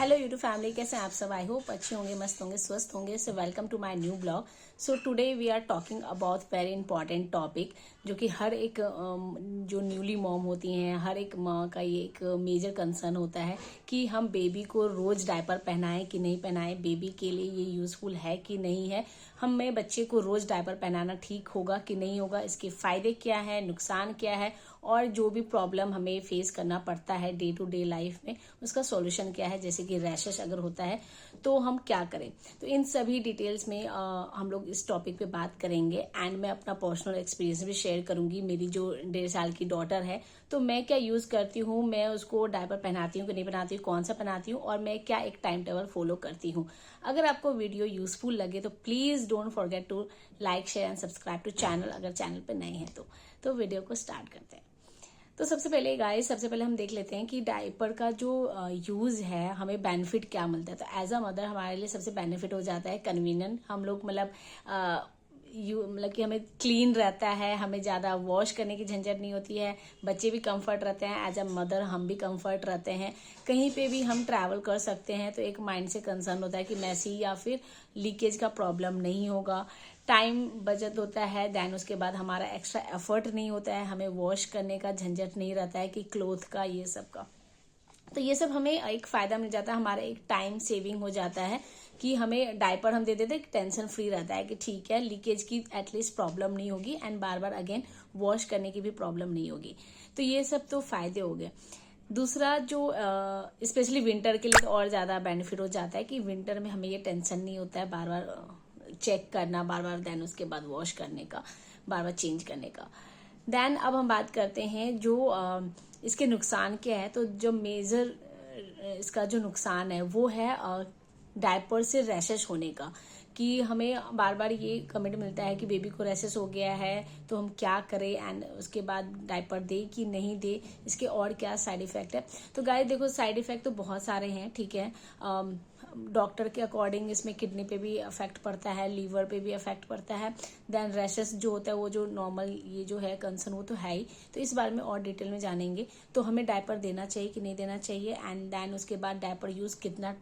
Hello YouTube family, कैसे हैं आप सब। आई होप अच्छे होंगे, मस्त होंगे, स्वस्थ होंगे। So welcome to my new blog. So today we are talking about very important topic, जो कि हर एक जो न्यूली मॉम होती हैं, हर एक माँ का ये एक मेजर कंसर्न होता है कि हम बेबी को रोज डायपर पहनाएं कि नहीं पहनाएं, बेबी के लिए ये यूजफुल है कि नहीं है, हमें बच्चे को रोज डायपर पहनाना ठीक होगा कि नहीं होगा, इसके फायदे क्या है, नुकसान क्या है, और जो भी प्रॉब्लम हमें फेस करना पड़ता है डे टू डे लाइफ में उसका सॉल्यूशन क्या है। जैसे कि रैशेस अगर होता है तो हम क्या करें, तो इन सभी डिटेल्स में हम लोग इस टॉपिक पे बात करेंगे। एंड मैं अपना पर्सनल एक्सपीरियंस भी शेयर करूंगी। मेरी जो 1.5 साल की डॉटर है, तो मैं क्या यूज करती हूँ, मैं उसको डायपर पहनाती हूँ कि नहीं पहनाती हूँ, कौन सा पहनाती हूँ, और मैं क्या एक टाइम टेबल फॉलो करती हूँ। अगर आपको वीडियो यूजफुल लगे तो please don't forget to like, share and subscribe to channel, अगर चैनल पे नए हैं तो वीडियो को स्टार्ट करते हैं। तो सबसे पहले हम देख लेते हैं कि डायपर का जो यूज है हमें बेनिफिट क्या मिलता है। तो एज अ मदर हमारे लिए सबसे बेनिफिट हो जाता है कन्वीनियंट। हम लोग मतलब कि हमें क्लीन रहता है, हमें ज्यादा वॉश करने की झंझट नहीं होती है, बच्चे भी कंफर्ट रहते हैं, एज अ मदर हम भी कंफर्ट रहते हैं। कहीं पे भी हम ट्रैवल कर सकते हैं तो एक माइंड से कंसर्न होता है कि मैसी या फिर लीकेज का प्रॉब्लम नहीं होगा। टाइम बचत होता है, देन उसके बाद हमारा एक्स्ट्रा एफर्ट नहीं होता है, हमें वॉश करने का झंझट नहीं रहता है कि क्लोथ का, ये सब का। तो ये सब हमें एक फायदा मिल जाता है, हमारा एक टाइम सेविंग हो जाता है कि हमें डायपर हम दे देते हैं, टेंशन फ्री रहता है कि ठीक है लीकेज की एटलीस्ट प्रॉब्लम नहीं होगी, and bar bar again wash करने की भी प्रॉब्लम नहीं होगी। तो ये सब तो फायदे हो गए। दूसरा जो स्पेशली विंटर के लिए तो और ज्यादा बेनिफिट हो जाता है कि विंटर में हमें ये टेंशन नहीं होता है बार बार चेक करना, बार बार देन उसके बाद वॉश करने का, बार बार चेंज करने का। देन अब हम बात करते हैं जो इसके नुकसान क्या है। तो जो मेजर इसका जो नुकसान है वो है डायपर से रैशेस होने का, कि हमें बार बार ये कमेंट मिलता है कि बेबी को रैशेस हो गया है तो हम क्या करें, एंड उसके बाद डायपर दे कि नहीं दे, इसके और क्या साइड इफेक्ट है। तो गाइस देखो, साइड इफेक्ट तो बहुत सारे हैं, ठीक है। डॉक्टर के अकॉर्डिंग इसमें किडनी पे भी अफेक्ट पड़ता है, लीवर पे भी अफेक्ट पड़ता है। देन रैशेस जो होता है वो जो नॉर्मल ये जो है कंसर्न वो तो है ही। तो इस बारे में और डिटेल में जानेंगे। तो हमें डायपर देना चाहिए कि नहीं देना चाहिए, एंड देन उसके बाद डायपर यूज कितना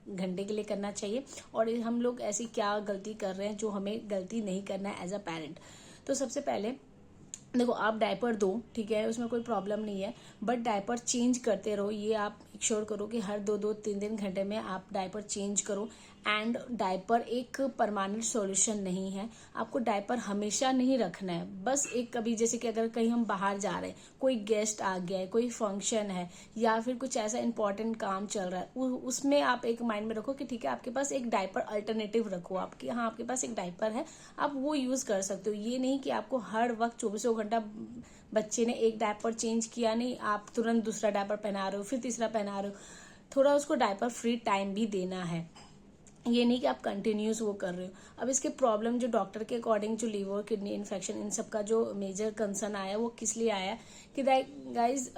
घंटे के लिए करना चाहिए, और हम लोग ऐसी क्या गलती कर रहे हैं जो हमें गलती नहीं करना है एज अ पेरेंट। तो सबसे पहले देखो, आप डायपर दो, ठीक है, उसमें कोई प्रॉब्लम नहीं है, बट डायपर चेंज करते रहो। ये आप श्योर करो कि हर 2-2 3 घंटे में आप डायपर चेंज करो। एंड डायपर एक परमानेंट सॉल्यूशन नहीं है, आपको डायपर हमेशा नहीं रखना है। बस एक कभी जैसे कि अगर कहीं हम बाहर जा रहे हैं, कोई गेस्ट आ गया है, कोई फंक्शन है, या फिर कुछ ऐसा इंपॉर्टेंट काम चल रहा है, उसमें आप एक माइंड में रखो कि ठीक है आपके पास एक डायपर अल्टरनेटिव रखो, आपके हाँ आपके पास एक डायपर है, आप वो यूज कर सकते हो। ये नहीं कि आपको हर वक्त 24 घंटा बच्चे ने एक डायपर चेंज किया नहीं, आप तुरंत दूसरा डायपर पहना रहे हो, फिर तीसरा पहना रहे हो। थोड़ा उसको डायपर फ्री टाइम भी देना है, ये नहीं कि आप कंटिन्यूस वो कर रहे हो। अब इसके प्रॉब्लम जो डॉक्टर के अकॉर्डिंग जो लीवर किडनी इन्फेक्शन इन सब का जो मेजर कंसर्न आया वो किस लिए आया कि गाइज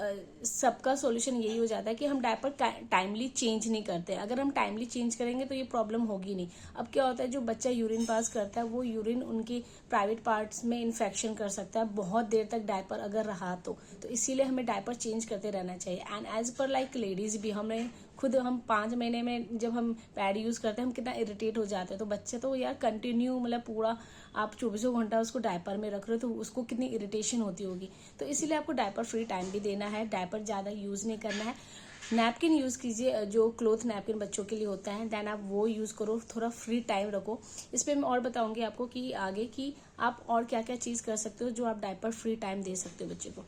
सबका सॉल्यूशन यही हो जाता है कि हम डायपर टाइमली चेंज नहीं करते। अगर हम टाइमली चेंज करेंगे तो ये प्रॉब्लम होगी नहीं। अब क्या होता है, जो बच्चा यूरिन पास करता है वो यूरिन उनकी प्राइवेट पार्ट्स में इन्फेक्शन कर सकता है बहुत देर तक डायपर अगर रहा तो इसीलिए हमें डायपर चेंज करते रहना चाहिए। And as per like ladies भी, हमें खुद हम 5 महीने में जब हम पैड यूज करते हैं हम कितना इरिटेट हो जाते हैं। तो बच्चे तो यार कंटिन्यू मतलब पूरा आप 24 घंटा उसको डायपर में रख रहे हो तो उसको कितनी इरिटेशन होती होगी। तो इसीलिए आपको डायपर फ्री टाइम भी देना है, डायपर ज्यादा यूज नहीं करना है। नैपकिन यूज कीजिए, जो क्लोथ नैपकिन बच्चों के लिए होता है, देन आप वो यूज करो, थोड़ा फ्री टाइम रखो। इस पे मैं और बताऊंगी आपको कि आगे की आप और क्या क्या चीज कर सकते हो जो आप डायपर फ्री टाइम दे सकते हो बच्चे को।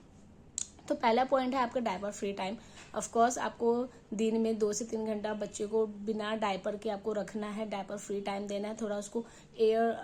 तो पहला पॉइंट है आपका diaper free time. Of course आपको दिन में 2 से 3 घंटा बच्चे को बिना डायपर के आपको रखना है, डायपर फ्री टाइम देना है। थोड़ा उसको एयर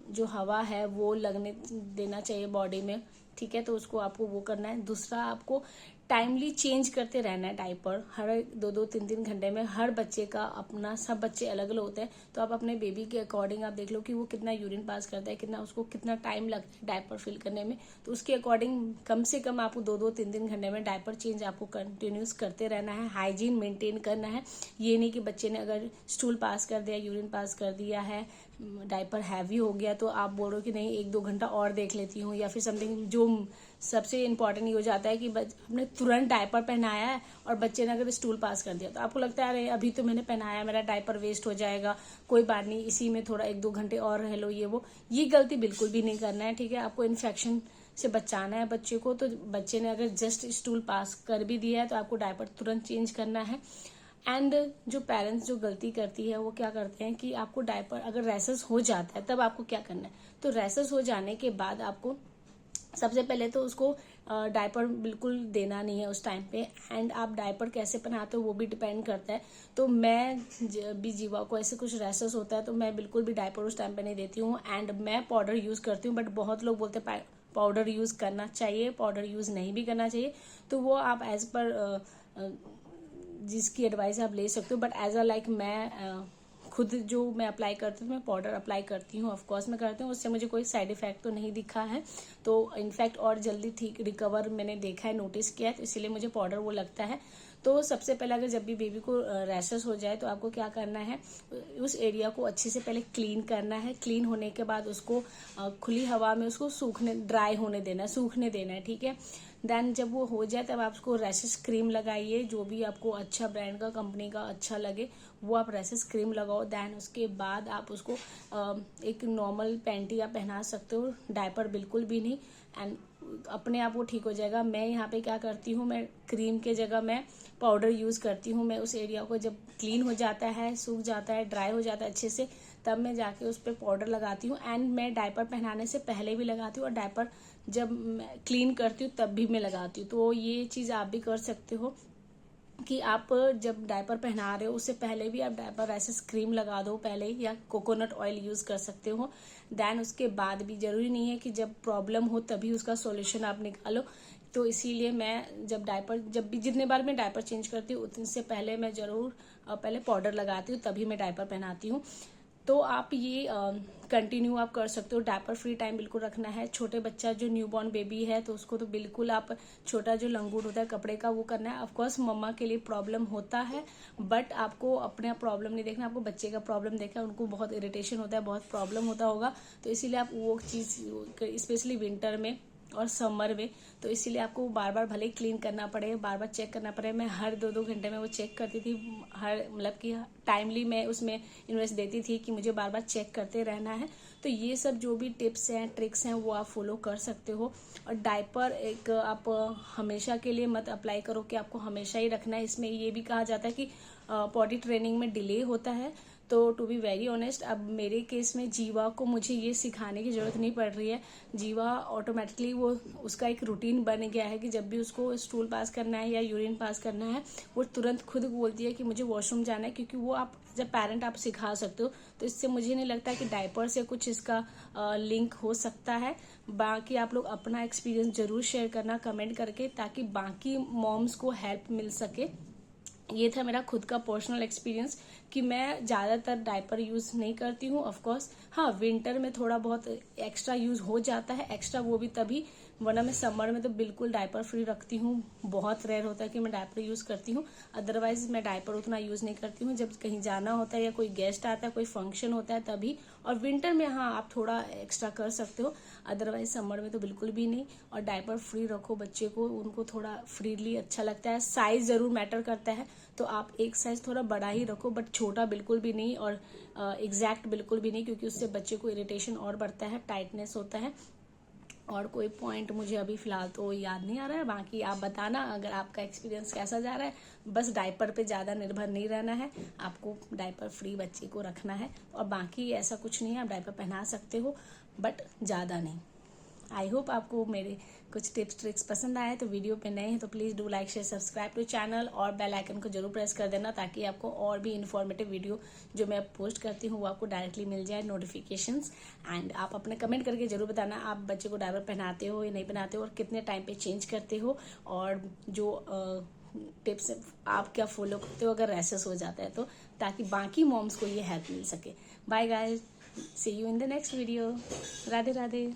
जो हवा है वो लगने देना चाहिए बॉडी में, ठीक है। तो उसको आपको वो करना है। दूसरा, आपको टाइमली चेंज करते रहना है डायपर, हर 2-2 3-3 घंटे में। हर बच्चे का अपना, सब बच्चे अलग अलग होते हैं, तो आप अपने बेबी के अकॉर्डिंग आप देख लो कि वो कितना यूरिन पास करता है, कितना उसको कितना टाइम लगता है डायपर फिल करने में। तो उसके अकॉर्डिंग कम से कम आपको 2-2 3 घंटे में डायपर चेंज आपको कंटिन्यूस करते रहना है। हाइजीन मेंटेन करना है। ये नहीं कि बच्चे ने अगर स्टूल पास कर दिया, यूरिन पास कर दिया है, डायपर हैवी हो गया तो आप बोल रहे हो कि नहीं 1-2 घंटा और देख लेती हूँ, या फिर समथिंग जो सबसे इम्पॉर्टेंट ये हो जाता है कि आपने तुरंत डायपर पहनाया है और बच्चे ने अगर स्टूल पास कर दिया तो आपको लगता है अरे अभी तो मैंने पहनाया, मेरा डायपर वेस्ट हो जाएगा, कोई बात नहीं, इसी में थोड़ा 1-2 घंटे और रह लो, ये गलती बिल्कुल भी नहीं करना है, ठीक है। आपको इन्फेक्शन से बचाना है बच्चे को, तो बच्चे ने अगर जस्ट स्टूल पास कर भी दिया है तो आपको डायपर तुरंत चेंज करना है। एंड जो पेरेंट्स जो गलती करती है वो क्या करते हैं कि आपको डायपर अगर रैसेस हो जाता है तब आपको क्या करना है, तो रैसेस हो जाने के बाद आपको सबसे पहले तो उसको डायपर बिल्कुल देना नहीं है उस टाइम पे। एंड आप डायपर कैसे पहनाते हो वो भी डिपेंड करता है। तो मैं जब भी जीवा को ऐसे कुछ रैसेस होता है तो मैं बिल्कुल भी डायपर उस टाइम पे नहीं देती हूँ। एंड मैं पाउडर यूज़ करती हूँ, बट बहुत लोग बोलते हैं पाउडर यूज़ करना चाहिए, पाउडर यूज़ नहीं भी करना चाहिए, तो वो आप एज पर जिसकी एडवाइस आप ले सकते हो। बट एज अ लाइक मैं खुद जो मैं अप्लाई करती हूँ, मैं पाउडर अप्लाई करती हूँ, ऑफकोर्स मैं करती हूँ, उससे मुझे कोई साइड इफेक्ट तो नहीं दिखा है, तो इनफैक्ट और जल्दी ठीक रिकवर मैंने देखा है, नोटिस किया है, तो इसीलिए मुझे पाउडर वो लगता है। तो सबसे पहले अगर जब भी बेबी को रैशेस हो जाए तो आपको क्या करना है, उस एरिया को अच्छे से पहले क्लीन करना है। क्लीन होने के बाद उसको खुली हवा में उसको सूखने, ड्राई होने देना है, सूखने देना है, ठीक है। देन जब वो हो जाए तब आप उसको रैशेस क्रीम लगाइए, जो भी आपको अच्छा ब्रांड का, कंपनी का अच्छा लगे वो आप रैशेस क्रीम लगाओ। देन उसके बाद आप उसको एक नॉर्मल पैंटी आप पहना सकते हो, डायपर बिल्कुल भी नहीं, एंड अपने आप वो ठीक हो जाएगा। मैं यहाँ पे क्या करती हूँ, मैं क्रीम के जगह मैं पाउडर यूज़ करती हूँ। मैं उस एरिया को जब क्लीन हो जाता है, सूख जाता है, ड्राई हो जाता है अच्छे से, तब मैं जाके उस पर पाउडर लगाती हूँ। एंड मैं डायपर पहनाने से पहले भी लगाती हूँ और डायपर जब क्लीन करती हूँ तब भी मैं लगाती हूँ। तो ये चीज़ आप भी कर सकते हो कि आप जब डायपर पहना रहे हो उससे पहले भी आप डायपर ऐसे क्रीम लगा दो पहले, या कोकोनट ऑयल यूज़ कर सकते हो। देन उसके बाद भी जरूरी नहीं है कि जब प्रॉब्लम हो तभी उसका सॉल्यूशन आप निकालो। तो इसीलिए मैं जब भी जितने बार मैं डायपर चेंज करती हूँ उससे पहले मैं ज़रूर पहले पाउडर लगाती हूँ, तभी मैं डायपर पहनाती हूँ। तो आप ये कंटिन्यू आप कर सकते हो। डायपर फ्री टाइम बिल्कुल रखना है। छोटे बच्चा जो न्यूबॉर्न बेबी है तो उसको तो बिल्कुल आप छोटा जो लंगूट होता है कपड़े का वो करना है। ऑफकोर्स मम्मा के लिए प्रॉब्लम होता है, बट आपको अपना प्रॉब्लम नहीं देखना, आपको बच्चे का प्रॉब्लम देखना। उनको बहुत इरिटेशन होता है, बहुत प्रॉब्लम होता होगा, तो इसीलिए आप वो चीज़ स्पेशली विंटर में और समर में, तो इसीलिए आपको बार बार भले ही क्लीन करना पड़े, बार बार चेक करना पड़े। मैं हर 2-2 घंटे में वो चेक करती थी, हर मतलब कि टाइमली मैं उसमें इन्वेस्ट देती थी कि मुझे बार बार चेक करते रहना है। तो ये सब जो भी टिप्स हैं, ट्रिक्स हैं, वो आप फॉलो कर सकते हो। और डायपर एक आप हमेशा के लिए मत अप्लाई करो कि आपको हमेशा ही रखना है। इसमें ये भी कहा जाता है कि पॉटी ट्रेनिंग में डिले होता है। तो टू बी वेरी ऑनेस्ट, अब मेरे केस में जीवा को मुझे ये सिखाने की जरूरत नहीं पड़ रही है। जीवा ऑटोमेटिकली वो उसका एक रूटीन बन गया है कि जब भी उसको स्टूल पास करना है या यूरिन पास करना है वो तुरंत खुद बोलती है कि मुझे वॉशरूम जाना है, क्योंकि वो आप जब पेरेंट आप सिखा सकते हो। तो इससे मुझे नहीं लगता कि डायपर से कुछ इसका लिंक हो सकता है। बाकी आप लोग अपना एक्सपीरियंस जरूर शेयर करना कमेंट करके, ताकि बाकी मॉम्स को हेल्प मिल सके। ये था मेरा खुद का पर्सनल एक्सपीरियंस कि मैं ज़्यादातर डायपर यूज़ नहीं करती हूँ। ऑफकोर्स हाँ, विंटर में थोड़ा बहुत एक्स्ट्रा यूज़ हो जाता है, एक्स्ट्रा वो भी तभी, वरना मैं समर में तो बिल्कुल डायपर फ्री रखती हूँ। बहुत रेयर होता है कि मैं डायपर यूज़ करती हूँ, अदरवाइज मैं डायपर उतना यूज़ नहीं करती हूँ। जब कहीं जाना होता है या कोई गेस्ट आता है, कोई फंक्शन होता है तभी। और विंटर में हाँ आप थोड़ा एक्स्ट्रा कर सकते हो, अदरवाइज समर में तो बिल्कुल भी नहीं। और डायपर फ्री रखो बच्चे को, उनको थोड़ा फ्रीली अच्छा लगता है। साइज ज़रूर मैटर करता है, तो आप एक साइज थोड़ा बड़ा ही रखो, बट छोटा बिल्कुल भी नहीं और एग्जैक्ट बिल्कुल भी नहीं, क्योंकि उससे बच्चे को इरिटेशन और बढ़ता है, टाइटनेस होता है। और कोई पॉइंट मुझे अभी फिलहाल तो याद नहीं आ रहा है। बाकी आप बताना अगर आपका एक्सपीरियंस कैसा जा रहा है। बस डायपर पे ज़्यादा निर्भर नहीं रहना है, आपको डायपर फ्री बच्चे को रखना है। और बाकी ऐसा कुछ नहीं है, आप डायपर पहना सकते हो बट ज़्यादा नहीं। आई होप आपको मेरे कुछ टिप्स ट्रिक्स पसंद आए। तो वीडियो पे नए हैं तो please do like share subscribe to channel, और बेल आइकन को जरूर प्रेस कर देना, ताकि आपको और भी इन्फॉर्मेटिव वीडियो जो मैं पोस्ट करती हूँ वो आपको डायरेक्टली मिल जाए नोटिफिकेशंस। एंड आप अपने कमेंट करके जरूर बताना आप बच्चे को डायपर पहनाते हो या नहीं पहनाते हो, और कितने टाइम पे चेंज करते हो, और जो टिप्स आप क्या फॉलो करते हो अगर रैशेस हो जाता है तो, ताकि बाकी मॉम्स को ये हेल्प मिल सके। Bye guys, see you in the next video. Radhe Radhe.